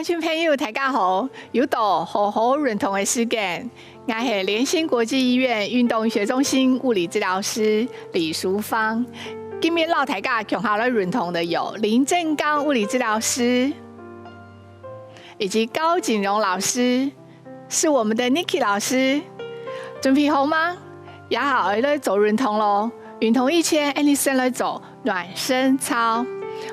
乡亲朋友，大家好！又到好好运动的时间，我是联心国际医院运动医学中心物理治疗师李淑芳。今天老大家共好了运动的有林正刚物理治疗师，以及高景荣老师，是我们的 Niki 老师。准备好吗？也好，来做运动咯。运动以前，你先来做暖身操。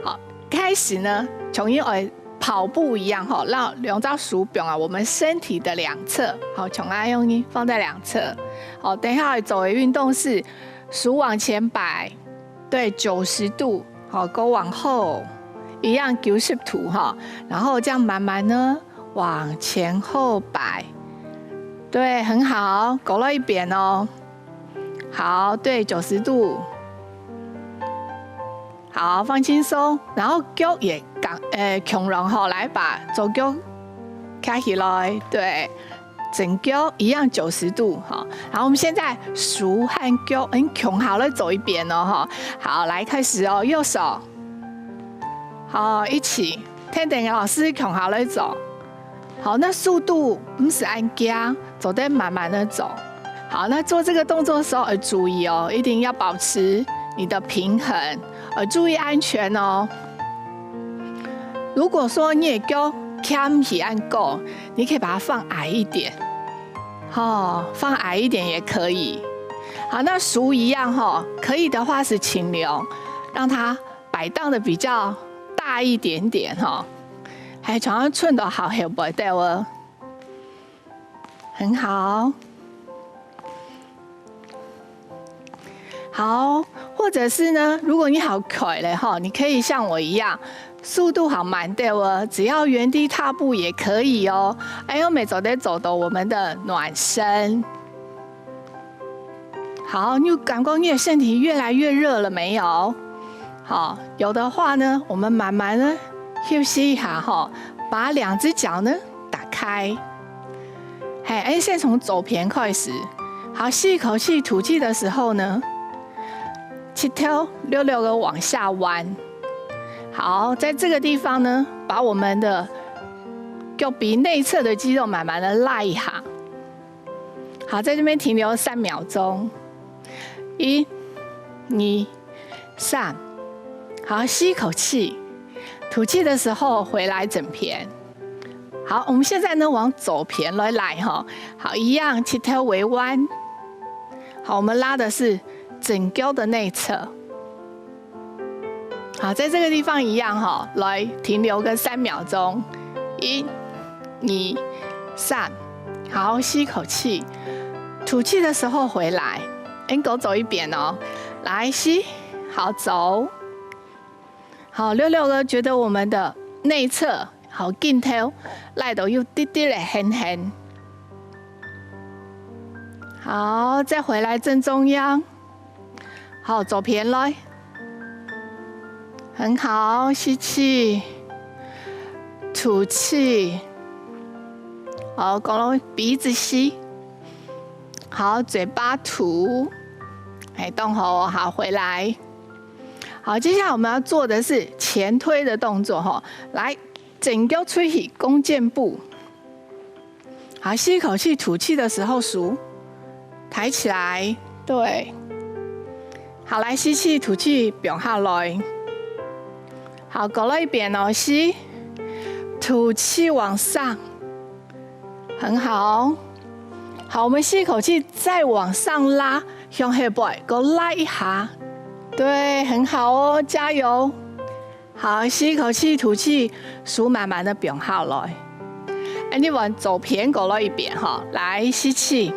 好，开始呢，从因为跑步一样哈，让两张鼠标啊，我们身体的两侧，好，从爱用呢放在两侧。好，等一下走的运动是鼠往前摆，对，90度，好，勾往后，一样90度哈，然后这样慢慢呢往前后摆，对，很好，勾了一边哦。好，对，90度。好，放轻松，然后脚也强容后来把左脚开起来，对，整脚一样90度哈。然后我们现在鼠和脚很强好了，走一边哦哈。好，来开始哦，右手，好，一起，听等老师强好了走。好，那速度不是按加，走得慢慢的走。好，那做这个动作的时候要注意哦，一定要保持你的平衡，注意安全哦。如果说你的脚看起按够，你可以把它放矮一点，放矮一点也可以。好，那鼠一样可以的话是请留，让它摆荡的比较大一点点还常常寸都好，还不对哦，很好。好，或者是呢，如果你好快了你可以像我一样，速度好慢的哦，只要原地踏步也可以哦。我们走到我们的暖身。好，你感觉你的身体越来越热了没有？好，有的话呢，我们慢慢的休息一下把两只脚呢打开。先从左边开始。好，吸一口气，吐气的时候呢，七条溜个往下弯。好，在这个地方呢，把我们的脚鼻内侧的肌肉慢慢的拉一下。好，在这边停留3秒钟。1、2、3。好，吸一口气，吐气的时候回来整片。好，我们现在呢往左边来好，一样7条微弯。好，我们拉的是整脚的内侧。好，在这个地方一样来停留个3秒钟。1、2、3。好，吸一口气，吐气的时候回来。狗走一遍哦，来吸，好走。好，溜个觉得我们的内侧好镜头来到有滴滴的痕痕。好，再回来正中央。好，左边来，很好，吸气，吐气。好，用鼻子吸。好，嘴巴吐。动后好，回来。好，接下来我们要做的是前推的动作来，整个吹起弓箭步。好，吸一口气，吐气的时候数。抬起来，对，好，来吸气，吐气，表下来。好，勾了一遍哦，吸，吐气往上，很好。好，我们吸一口气，再往上拉，向后背，勾拉一下，对，很好哦，加油。好，吸一口气，吐气，数慢慢的表下来。你往左边勾了一遍来吸气。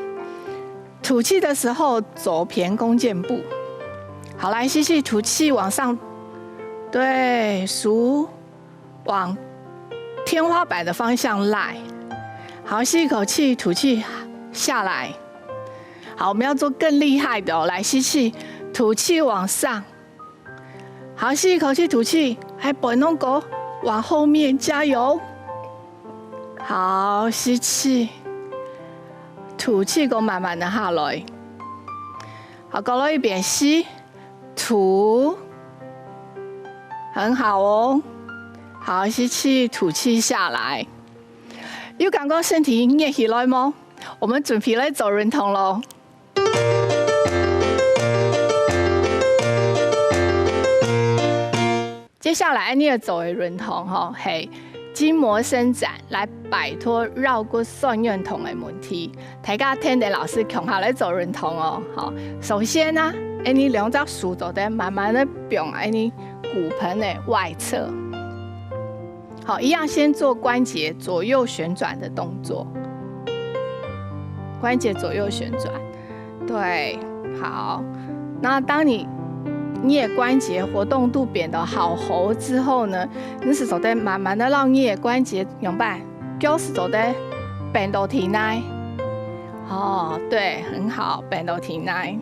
吐气的时候，左边弓箭步。好，来吸气，吐气往上，对，数往天花板的方向拉。好，吸一口气，吐气下来。好，我们要做更厉害的来吸气，吐气往上。好，吸一口气，吐气，还不能够往后面，加油。好，吸气。吐气，给我慢慢的下来。好，勾了一遍，吸，吐，很好哦。好，吸气，吐气下来。有感觉身体热起来吗？我们准备来走人头喽。接下来你要走的人头哈，系筋膜伸展来摆脱绕骨酸软痛的问题。大家听的老师强下来走人头哦。好，首先呢，你两只手就得慢慢的并你骨盆的外侧。好，一样先做关节左右旋转的动作。关节左右旋转，对，好。那当你的关节活动度变得好好之后呢，你是就得慢慢的让你的关节用办，就是就得变到体内。哦，对，很好，变到体内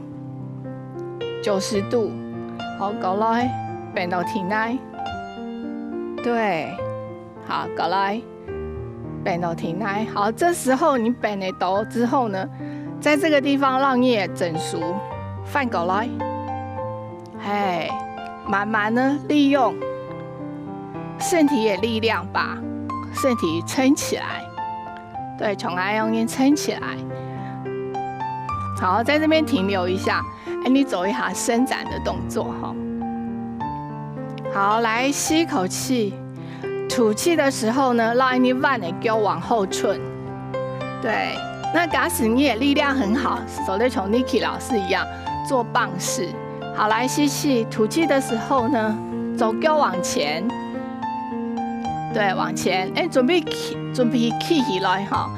，90度，好，过来，变到体内，对，好，过来。变到体内，好，这时候你变的头之后呢，在这个地方让你的整熟翻过来，嘿，慢慢的利用身体的力量把身体撑起来，对，从来用力撑起来，好，在这边停留一下，你走一下伸展的动作哈，好，来吸一口气。吐气的时候呢，让你腕的脚往后寸。对，那假使你也力量很好，手得像 Niki 老师一样做棒式。好，来吸气，吐气的时候呢，走脚往前。对，往前。准备起起来哈。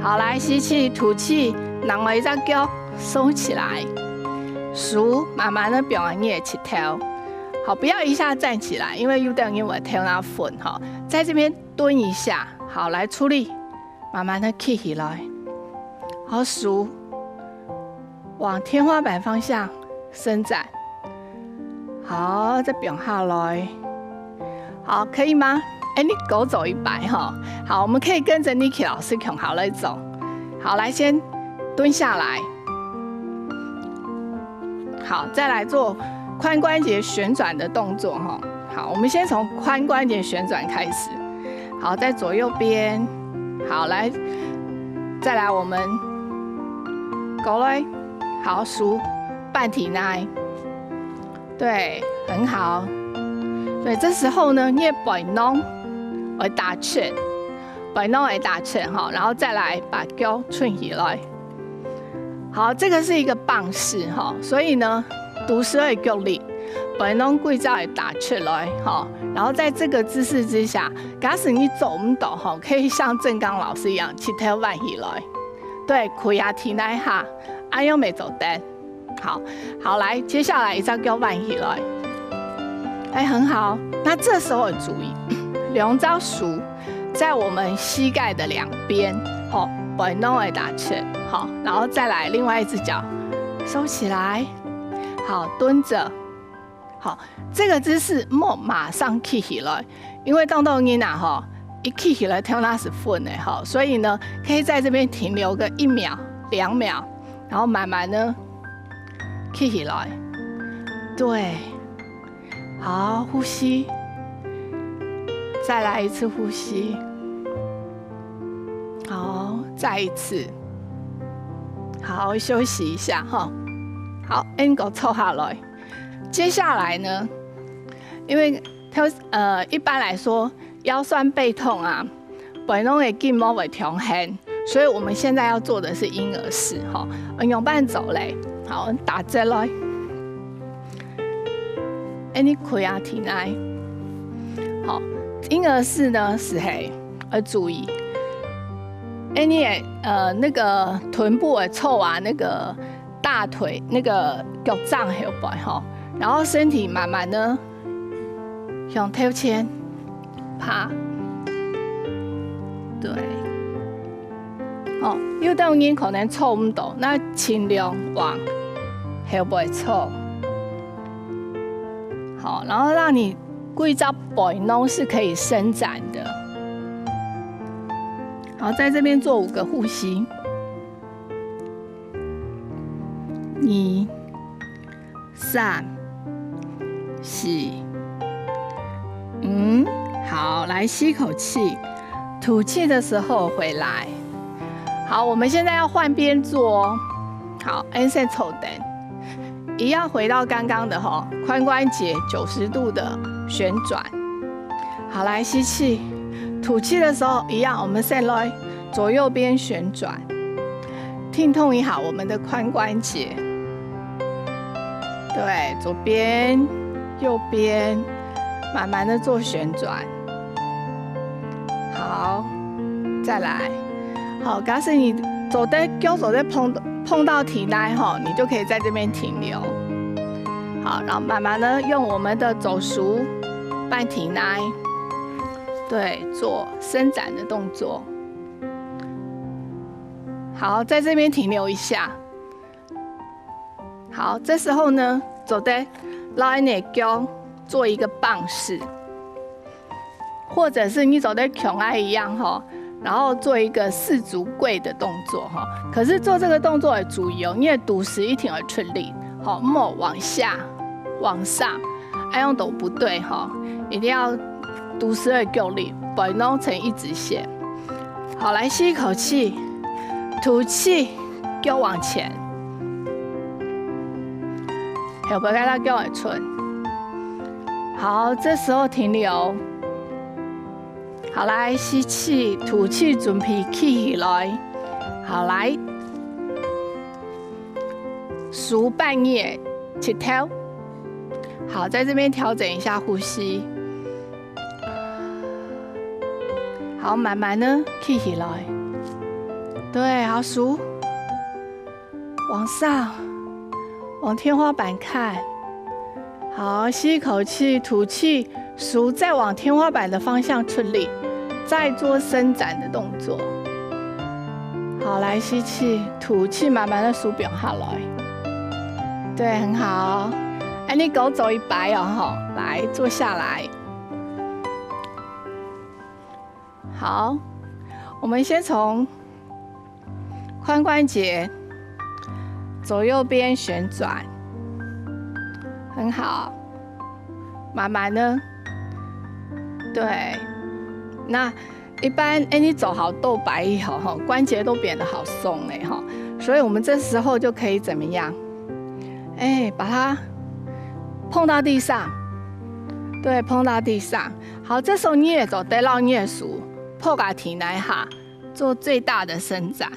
好，来吸气，吐气，让我一只脚收起来，数慢慢的表扬你的膝头。好，不要一下站起来，因为有等于我跳那粉哈，在这边蹲一下，好，来出力，慢慢的起来，好数，往天花板方向伸展，好，再表下来，好，可以吗？你狗走100哈，好，我们可以跟着 Niki 老师恐好来走，好，来先蹲下来，好，再来做。髋关节旋转的动作哈，好，我们先从髋关节旋转开始，好，在左右边，好，来，再来我们，过来，好，数半体内，对，很好，对，这时候呢，你的背囊会打圈，背囊会打圈哈，然后再来把脚顺起来，好，这个是一个棒式哈，所以呢。独舌的脚力，背囊贵照会打出来哈，然后在这个姿势之下，假使你走唔到哈，可以像正刚老师一样，膝头弯起来，对，开下体内下，安样没走单，好，好来，接下来一只脚弯起来，很好，那这时候注意，两只手在我们膝盖的两边，好，背囊会打出，好，然后再来另外一只脚收起来。好，蹲着，好，这个姿势莫马上起起来，因为当到你呐哈，一起起来跳那是分的哈，所以呢，可以在这边停留个1秒、2秒，然后慢慢的起起来，对，好，呼吸，再来一次呼吸，好，再一次，好，休息一下哈。好 ，angle 凑下来。接下来呢，因为一般来说腰酸背痛啊，背囊的筋膜会调衡，所以我们现在要做的是婴儿式哈，用半走嘞，好，打直来，你开下体内，好，婴儿式呢是嘿，要注意，你的那个臀部的凑啊那个。大腿那个脚掌后摆哈，然后身体慢慢的向头前爬，对，哦，有当然可能凑唔到，那尽量往后背凑，好，然后让你规只背囊是可以伸展的，好，在这边做5个呼吸。2、3、4、5，好，来吸口气，吐气的时候回来。好，我们现在要换边做哦。好，按下抽灯，一样回到刚刚的髋关节90度的旋转。好，来吸气，吐气的时候一样，我们再来左右边旋转，听痛一下我们的髋关节。对，左边、右边，慢慢的做旋转。好，再来。好，假使你脚走在碰到体内你就可以在这边停留。好，然后慢慢的用我们的走熟半体内，对，做伸展的动作。好，在这边停留一下。好，这时候呢，走的拉你的脚做一个棒式，或者是你走的熊爱一样然后做一个四足跪的动作可是做这个动作要注意你的肚时一定要出力莫往下、往上，用都不对一定要肚时的够力，不然弄成一直线。好，来吸一口气，吐气，脚往前，后背给它脚会出。好，这时候停留。好，来吸气，吐气，准备起来。好，来数半夜起头。好，在这边调整一下呼吸。好，慢慢的起来。对，好数，往上，往天花板看。好，吸一口气，吐气，数，再往天花板的方向出力。再做伸展的动作。好，来吸气，吐气，慢慢的数表下来。对，很好。你狗走一摆来坐下来。好，我们先从髋关节左右边旋转，很好。慢慢的，对。那一般你走好豆白以后关节都变得好松所以我们这时候就可以怎么样？把它碰到地上，对，碰到地上。好，这时候你也走得到你的手，破个体内下，做最大的伸展。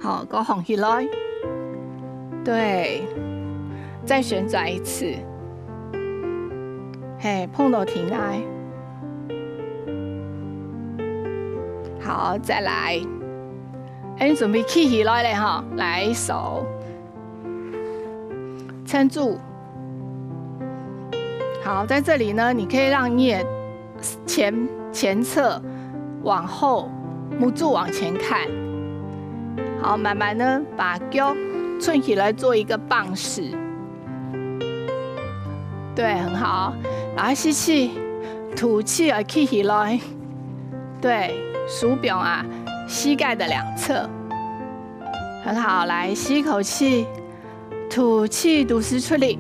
好，给我放起来，对，再旋转一次。碰到体内，好，再来。你准备起来了来手撑住。好，在这里呢，你可以让你的前侧往后，母柱往前看。好，慢慢的把脚顺起来做一个棒式。对，很好。然后吸气，吐气而起来。对，数表膝盖的两侧。很好，来吸一口气，吐气，肚时出力。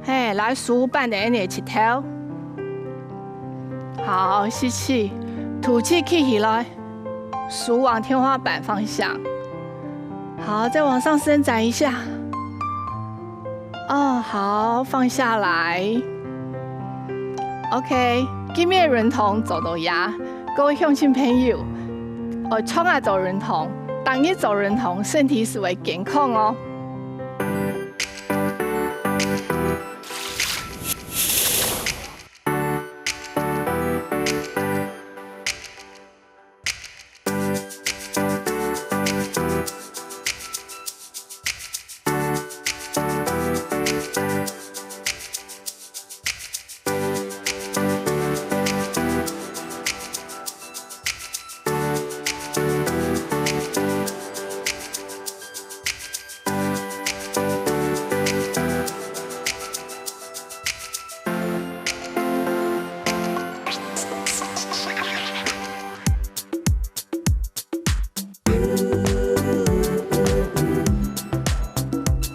来数半的你起头。好，吸气，吐气起来，数往天花板方向。好，再往上伸展一下。好，放下来。OK， 今日认同做到呀，各位乡亲朋友，创做认同，当你做认同，身体是会健康哦。